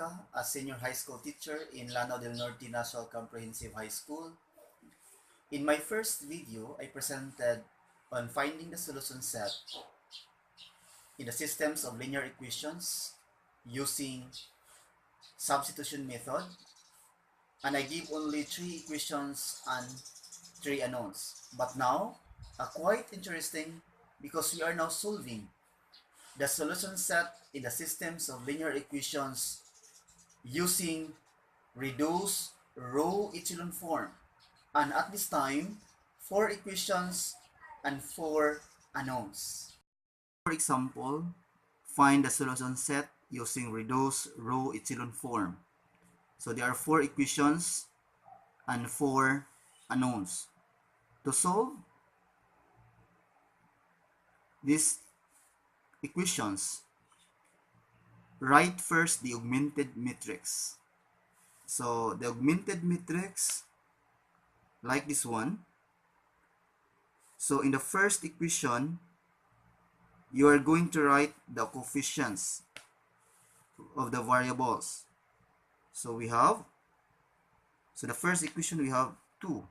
Llaca, a senior high school teacher in Lanao del Norte National Comprehensive High School. In my first video, I presented on finding the solution set in the systems of linear equations using substitution method, and I give only 3 equations and 3 unknowns. But now, quite interesting because we are now solving the solution set in the systems of linear equations using reduced row echelon form. And at this time, 4 equations and 4 unknowns. For example, find the solution set using reduced row echelon form. So there are 4 equations and 4 unknowns. To solve these equations, write first the augmented matrix. So the augmented matrix, like this one. So in the first equation, you are going to write the coefficients of the variables. So we have, so the first equation we have 2.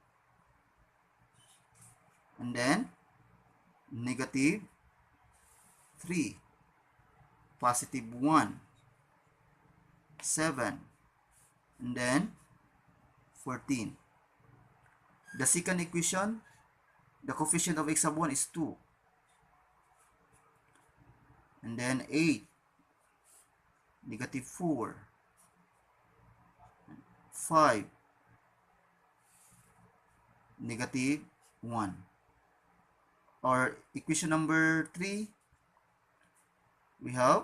And then negative 3, positive 1, 7, and then 14. The second equation, the coefficient of x sub 1 is 2. And then 8, negative 4, 5, negative 1. Or equation number 3, we have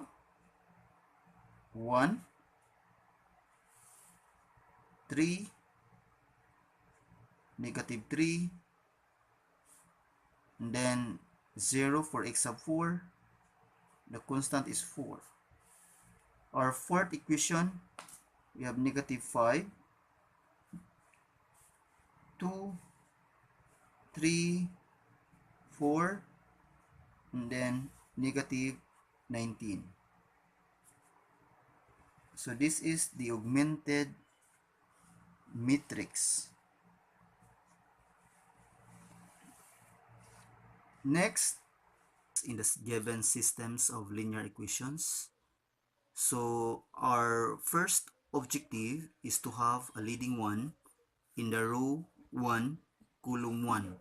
1, 3, negative 3, and then 0 for x sub 4. The constant is 4. Our fourth equation, we have negative 5, 2, 3, 4, and then negative 19. So this is the augmented matrix. Next, in the given systems of linear equations, so our first objective is to have a leading one in the row 1, column 1.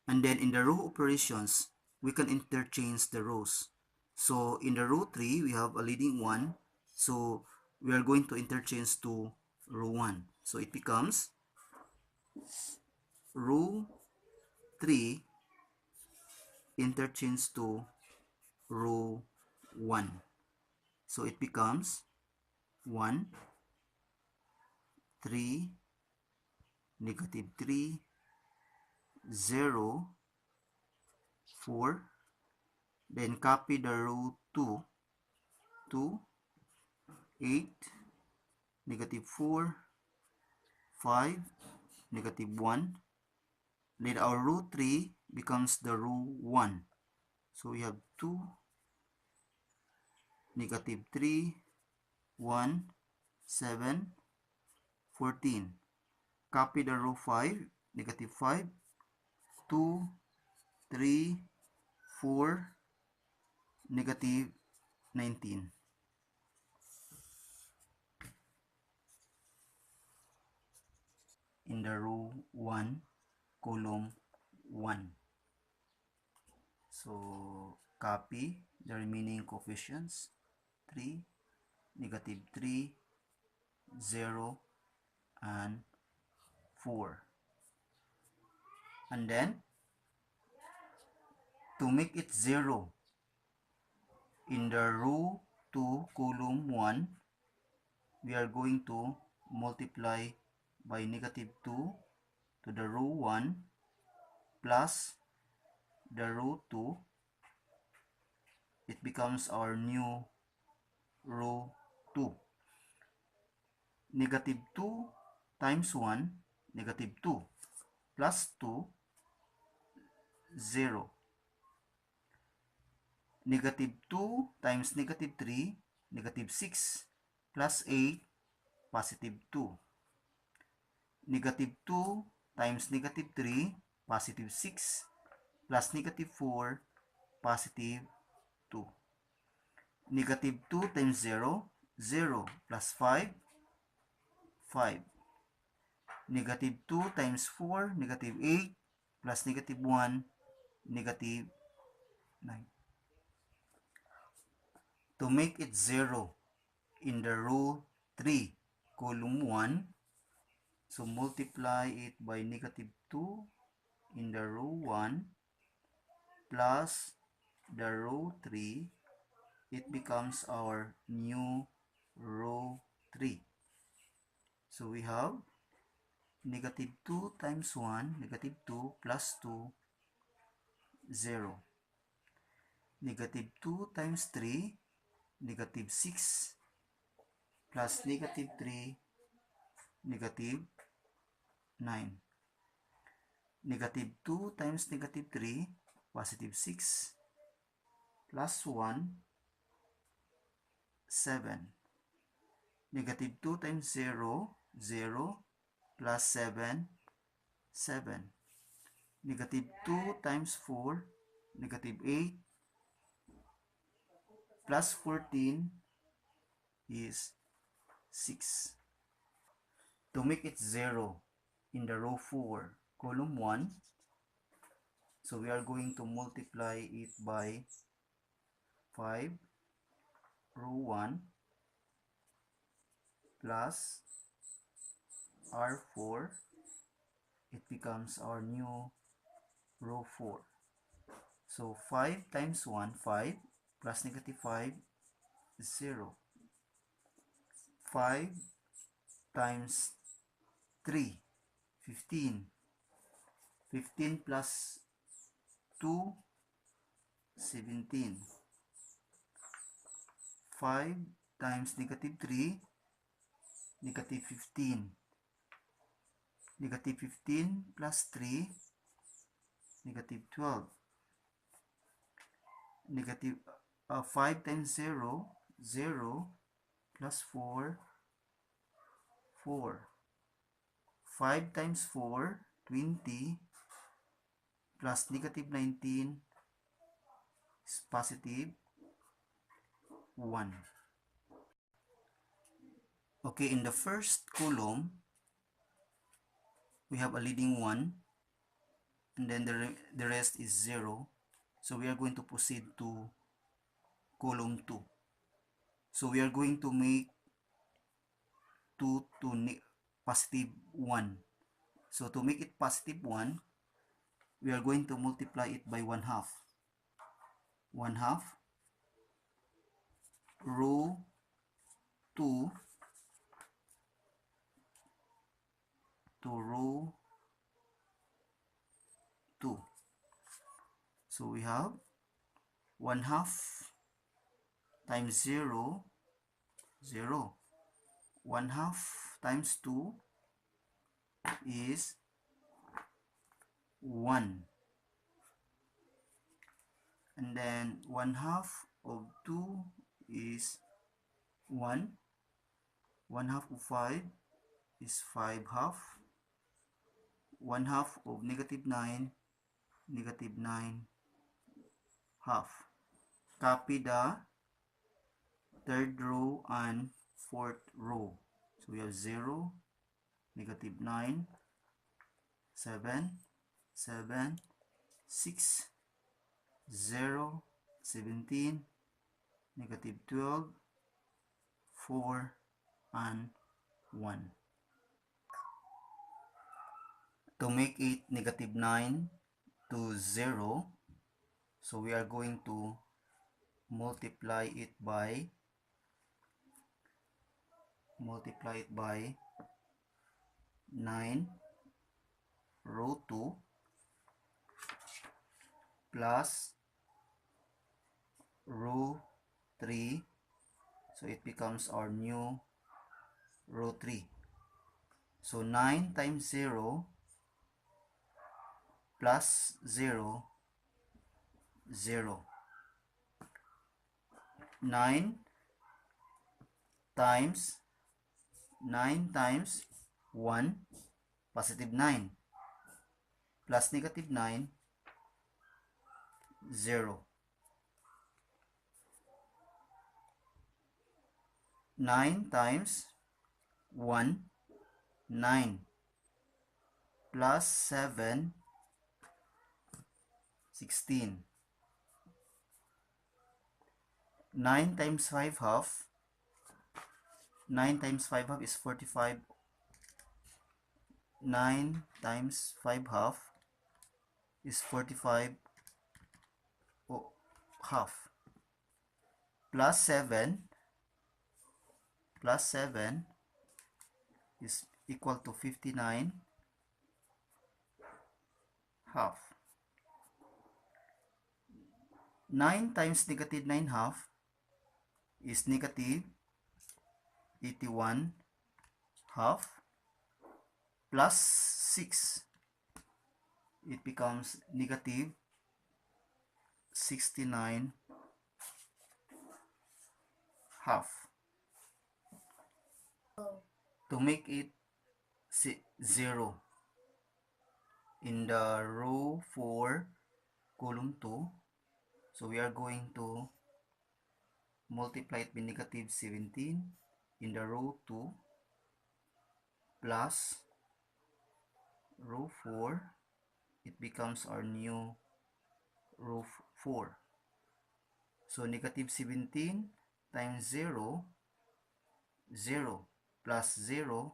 And then in the row operations, we can interchange the rows. So in the row 3, we have a leading 1. So we are going to interchange to row 1. So it becomes row 3 interchange to row 1. So it becomes 1, 3, negative 3, 0, 4. Then copy the row 2, 2, 8, negative 4, 5, negative 1. Then our row 3 becomes the row 1. So we have 2, negative 3, 1, 7, 14. Copy the row 5, negative 5, 2, 3, 4, negative 19. In the row 1, column 1. So copy the remaining coefficients, 3, negative 3, 0, and 4. And then to make it 0, in the row 2, column 1, we are going to multiply by negative 2 to the row 1 plus the row 2. It becomes our new row 2. Negative 2 times 1, negative 2, plus 2, 0. Negative 2 times negative 3, negative 6, plus 8, positive 2. Negative 2 times negative 3, positive 6, plus negative 4, positive 2. Negative 2 times 0, 0 plus 5, 5. Negative 2 times 4, negative 8, plus negative 1, negative 9. To make it 0 in the row 3, column 1, so multiply it by negative 2 in the row 1 plus the row 3, it becomes our new row 3. So we have negative 2 times 1, negative 2 plus 2, 0. Negative 2 times 3, negative 6 plus negative 3, negative 9. Negative 2 times negative 3, positive 6, plus 1, 7. Negative 2 times 0, 0, plus 7, 7. Negative 2 times 4, negative 8, plus 14 is 6. To make it 0 in the row 4, column 1, so we are going to multiply it by 5, row 1, plus R4, it becomes our new row 4. So 5 times 1, 5, plus negative 5 is 0. 5 times 3, 15. 15 plus 2, 17. 5 times negative 3, negative 15. Negative 15 plus 3, negative 12. Negative 5 times 0, 0 plus 4, 4. 5 times 4, 20, plus negative 19 is positive 1. Okay, in the first column, we have a leading 1, and then the rest is 0. So we are going to proceed to column 2. So we are going to make 2 to positive 1. So to make it positive 1, we are going to multiply it by 1/2. 1/2 row 2 to row 2. So we have 1/2 times 0, 0. 1/2 times 2 is 1. And then 1/2 of 2 is 1. 1/2 of 5 is 5/2. 1/2 of negative 9, negative 9/2. Copy the third row and fourth row. So we have 0, negative 9, 7, 7, 6, 0, 17, negative 12, 4, and 1. To make it negative 9 to 0, so we are going to multiply it by 9 row 2 plus row 3, so it becomes our new row 3. So 9 times 0 plus 0, 0. 9 times 9 times 1, positive 9, plus negative 9, 0. 9 times 1, 9, plus 7, 16. 9 times 5 half. 9 times 5 half is 45. 9 times 5 half is 45 half. Plus 7 is equal to 59 half. 9 times negative 9 half is negative 81 half, plus 6, it becomes negative 69 half. To make it 0 in the row 4, column 2, so we are going to multiply it by negative 17 in the row 2 plus row 4. It becomes our new row 4. So negative 17 times 0, 0, plus 0,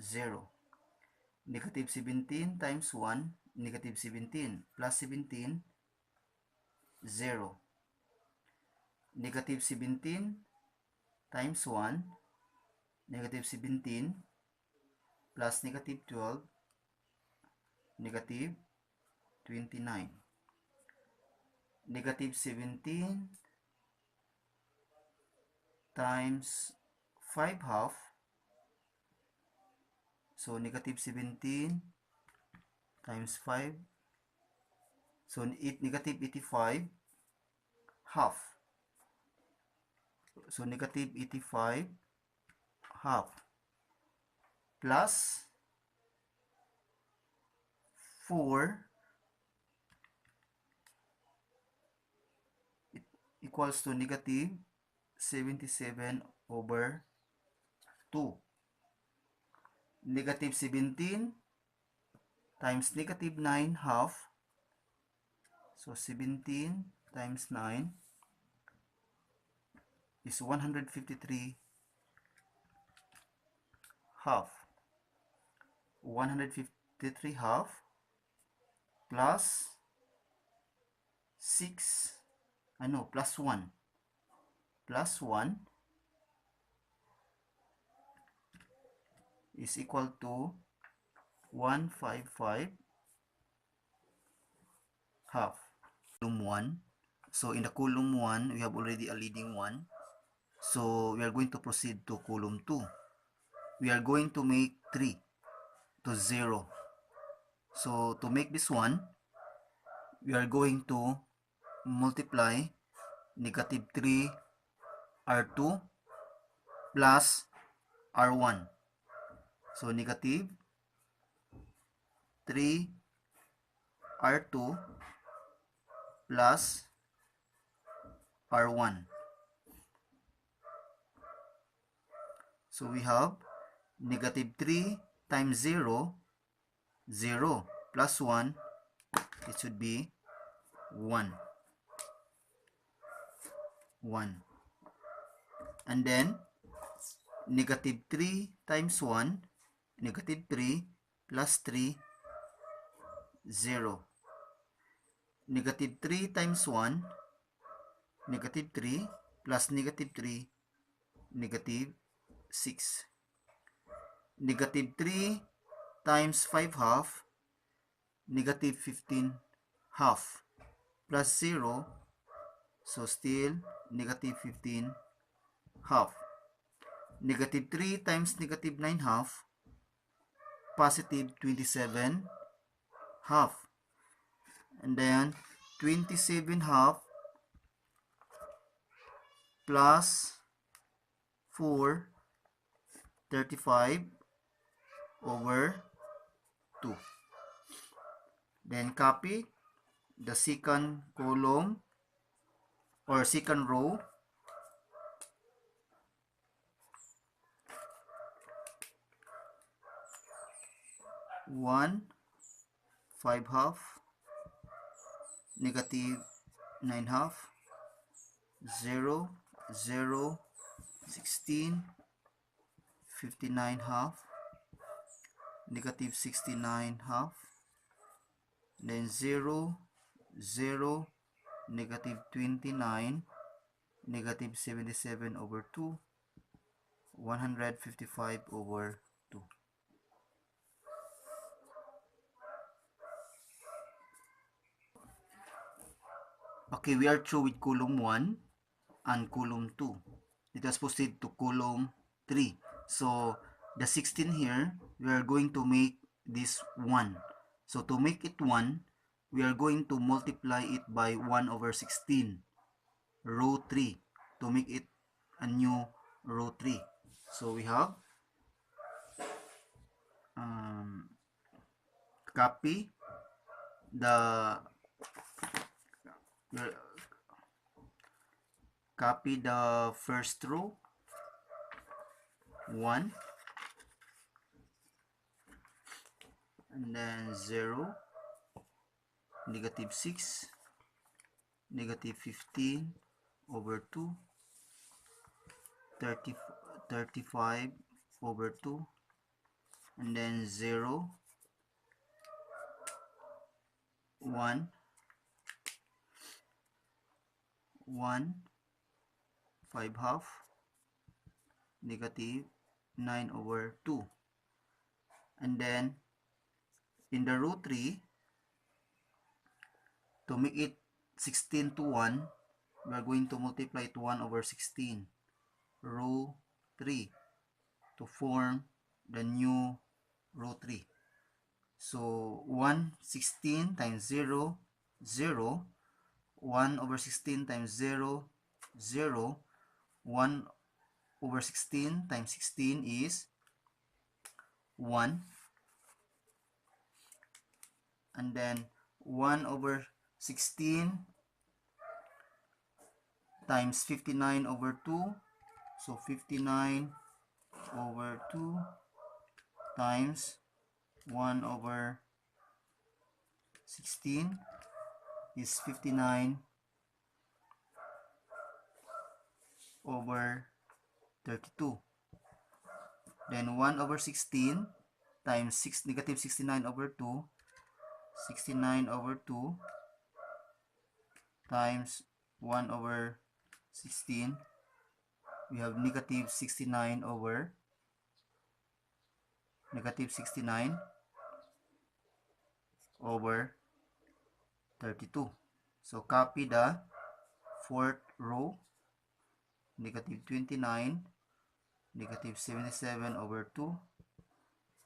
0. Negative 17 times 1, negative 17, plus 17, 0. Negative 17 times 1, negative 17, plus negative 12, negative 29. Negative 17 times 5 half, so negative 17 times 5, so negative 85 half, so negative 85 half, plus 4 equals to negative 77 over 2. Negative 17 times negative 9 half, so 17 times 9 is 153 half. 153 half plus 6, plus 1. Plus 1 is equal to 155 half. Column 1. So in the column 1, we have already a leading 1. So we are going to proceed to column 2. We are going to make 3 to 0. So to make this one, we are going to multiply negative 3 R2 plus R1. So negative 3 R2 plus R1. So we have negative 3 times 0, 0, plus 1, it should be 1. 1. And then negative 3 times 1, negative 3 plus 3, 0. Negative 3 times 1, negative 3 plus negative 3, negative 6. Negative 3 times 5 half, negative 15 half, plus 0, so still negative 15 half. Negative 3 times negative 9 half, positive 27 half. And then 27 half plus 435 over 2. Then copy the second column or second row. 1, 5 half, negative 9 half, 0, 0, 16, 59 half, negative 69 half, then 0, 0, negative 29, negative 77 over 2, 155 over 2. Okay, we are through with column 1 and column 2. Let us proceed to column 3. So, the 16 here, we are going to make this 1. So, to make it 1, we are going to multiply it by 1 over 16, row 3, to make it a new row 3. So, we have copy the first row, 1, and then 0, negative 6, negative 15 over 2, 35 over 2, and then 0, 1, 1, 5 half, negative 9 over 2. And then in the row 3, to make it 16 to 1, we are going to multiply it 1 over 16, row 3, to form the new row 3. So 116 times 0, 0, 1 over 16 times 0, 0, 1 over 16 times 16 is 1, and then 1 over 16 times 59 over 2, so 59 over 2 times 1 over 16 is 59 over 32. Then 1 over 16 times negative 69 over 2, 69 over 2 times 1 over 16, we have negative 69 over 32. So copy the fourth row, negative 29, negative 77 over 2,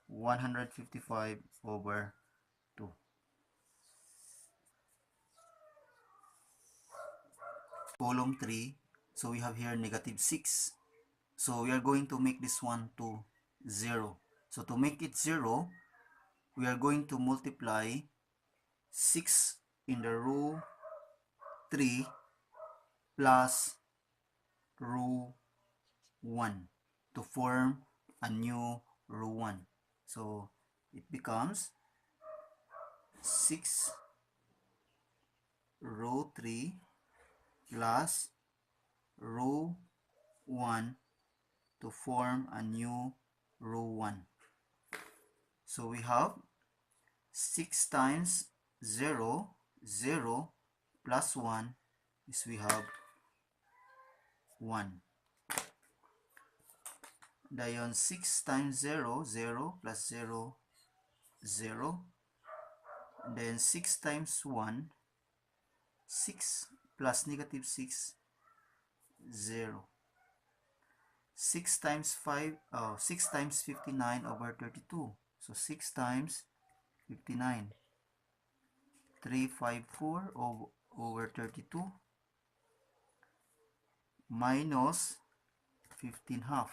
155 over 2. Column 3, so we have here negative 6. So we are going to make this one to 0. So to make it 0, we are going to multiply 6 in the row 3 plus row 1 to form a new row 1. So it becomes 6 row 3 plus row 1 to form a new row 1. So we have 6 times 0, 0 plus 1 is we have 1. Then 6 times 0, 0 plus 0, 0. Then 6 times 1, 6 plus negative 6, 0. 6 times 6 times 59 over 32. So 6 times 59. 354 over 32 minus 15 half.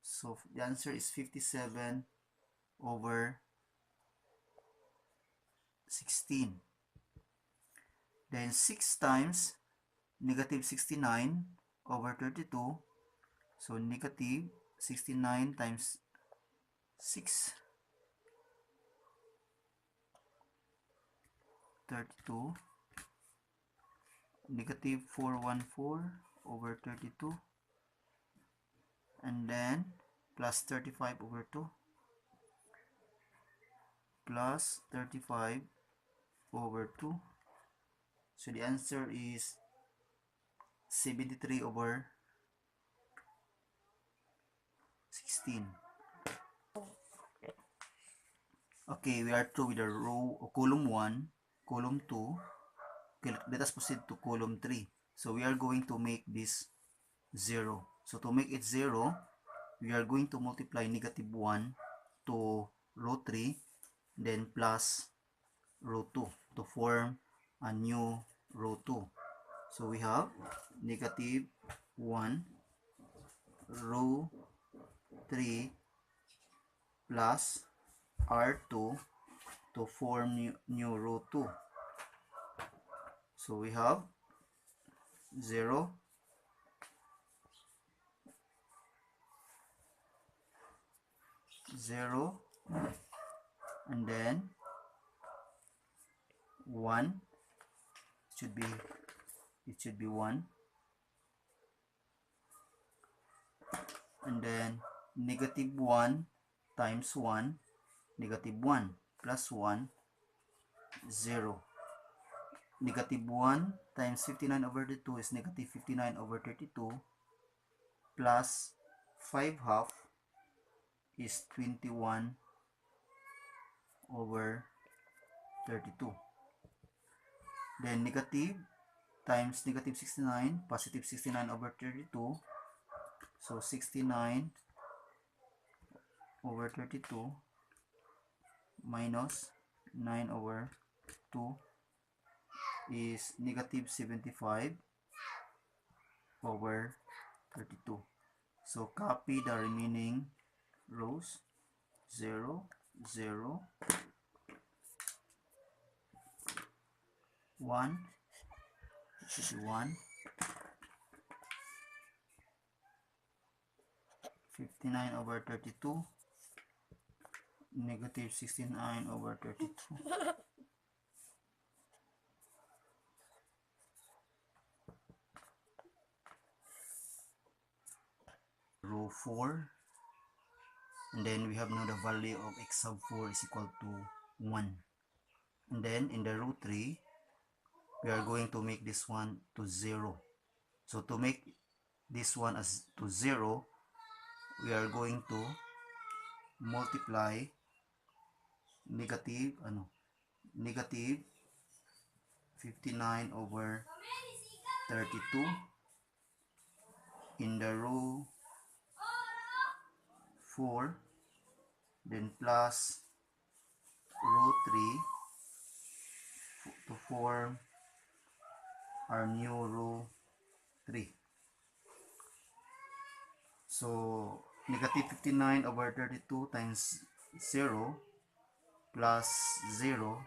So the answer is 57 over 16. Then 6 times negative 69 over 32. So negative 69 times 6, 32. Negative 414 over 32. And then plus 35 over 2. Plus 35 over 2. So the answer is 73 over 16. Okay, we are through with the row column 1, column 2. Okay, let us proceed to column 3. So we are going to make this 0. So to make it 0, we are going to multiply negative 1 to row 3, then plus row 2 to form a new row 2. So we have negative 1 row 3 plus R2 to form new row 2. So we have 0, 0, and then 1. It should be 1, and then negative 1 times 1, negative 1 plus 1, 0. Negative 1 times 59 over 32 is negative 59 over 32, plus 5 half is 21 over 32. Then negative times negative 69, positive 69 over 32. So 69 over 32 minus 9 over 2 is negative 75 over 32. So copy the remaining rows. 0, 0, 1, it should be 1, 59 over 32, negative 69 over 32. Row 4, and then we have now the value of x sub 4 is equal to 1. And then in the row 3, we are going to make this one to 0. So to make this one as to 0, we are going to multiply negative 59 over 32 in the row 4, then plus row 3 to form our new row 3. So negative 59 over 32 times 0 plus 0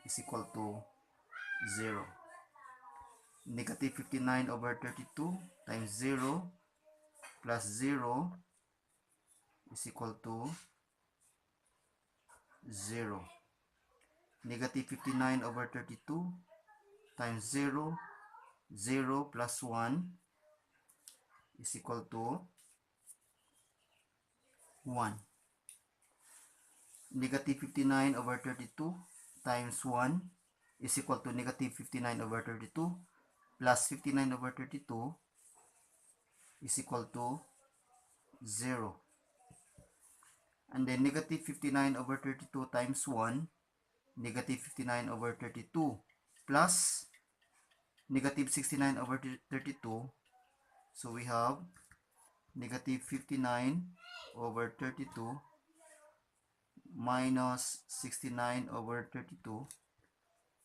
is equal to 0. Negative 59 over 32 times 0 plus 0 is equal to 0. Negative 59 over 32 times 0, 0 plus 1 is equal to 1. Negative 59 over 32 times 1 is equal to negative 59 over 32 plus 59 over 32 is equal to 0. And then negative 59 over 32 times 1, negative 59 over 32 plus negative 69 over 32. So we have negative 59 over 32 minus 69 over 32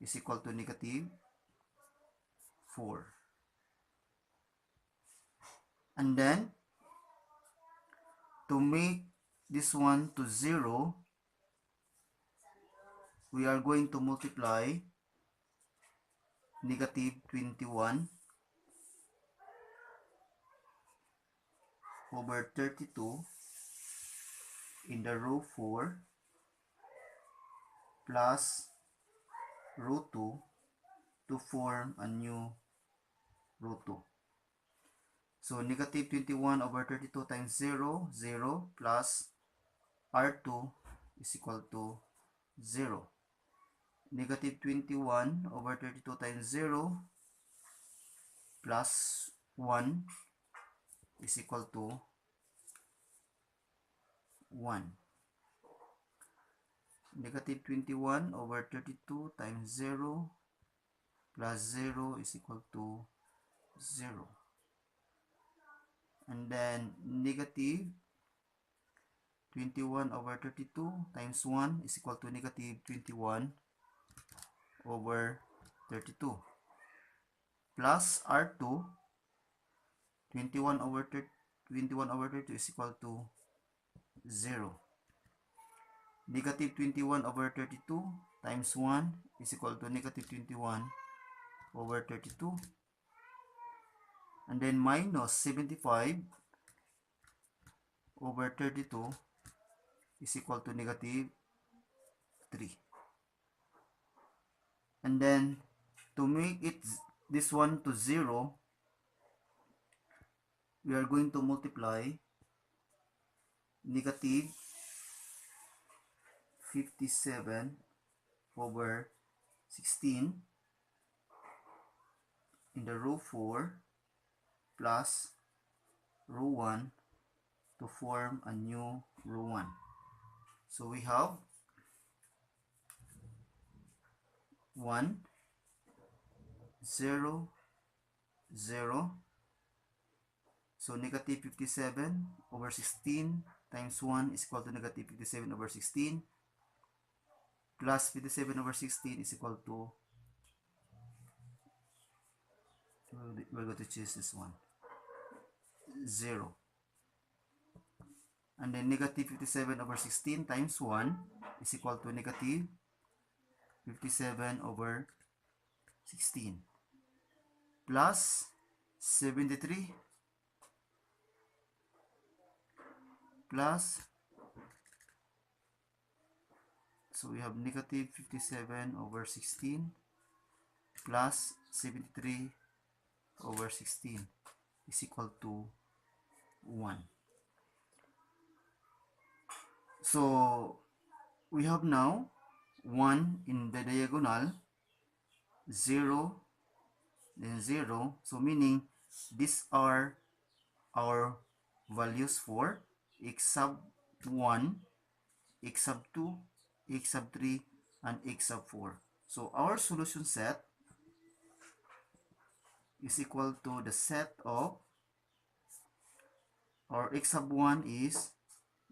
is equal to negative 4. And then to make this one to 0, we are going to multiply negative 21 over 32 in the row 4 plus row 2 to form a new row 2. So negative 21 over 32 times 0, 0 plus R2 is equal to 0. Negative 21 over 32 times 0 plus 1 is equal to 1. Negative 21 over 32 times 0 plus 0 is equal to 0. And then negative 21 over 32 times 1 is equal to negative 21 over 32 plus R2, 21 over 32 is equal to 0. Negative 21 over 32 times 1 is equal to negative 21 over 32. And then minus 75 over 32 is equal to negative 3. And then to make it this one to 0, we are going to multiply negative 57 over 16 in the row 4 plus row 1 to form a new row 1. So we have 1, 0, 0. So negative 57 over 16 times 1 is equal to negative 57 over 16 plus 57 over 16 is equal to, we're going to choose this one, 0. And then negative 57 over 16 times 1 is equal to negative 57 over 16 plus 73 plus, so we have negative 57 over 16 plus 73 over 16 is equal to 1. So we have now 1 in the diagonal, 0, then 0. So meaning these are our values for x sub 1, x sub 2, x sub 3, and x sub 4. So our solution set is equal to the set of our x sub 1 is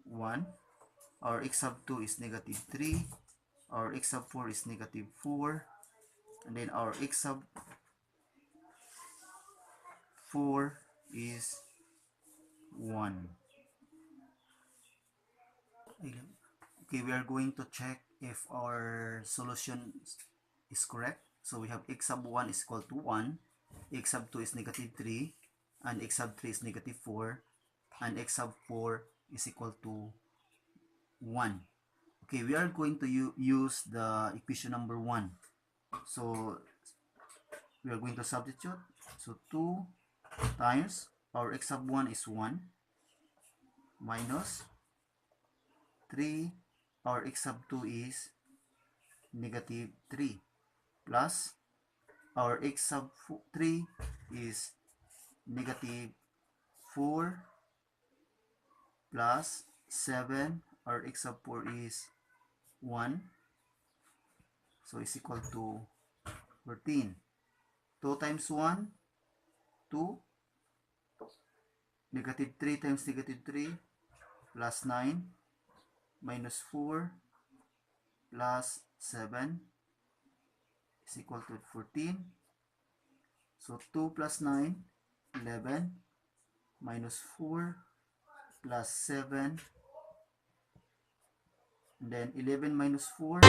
1, our x sub 2 is negative 3, our x sub 4 is negative 4, and then our x sub 4 is 1. Okay, we are going to check if our solution is correct. So we have x sub 1 is equal to 1, x sub 2 is negative 3, and x sub 3 is negative 4, and x sub 4 is equal to 1. Okay, we are going to use the equation number 1. So we are going to substitute. So 2 times our x sub 1 is 1 minus 3, our x sub 2 is negative 3 plus our x sub 3 is negative 4 plus 7, our x sub 4 is 1, so is equal to 14. 2 times 1, 2, negative 3 times negative 3 plus 9 minus 4 plus 7 is equal to 14. So 2 plus 9, 11. minus 4 plus 7, and then 11 minus 4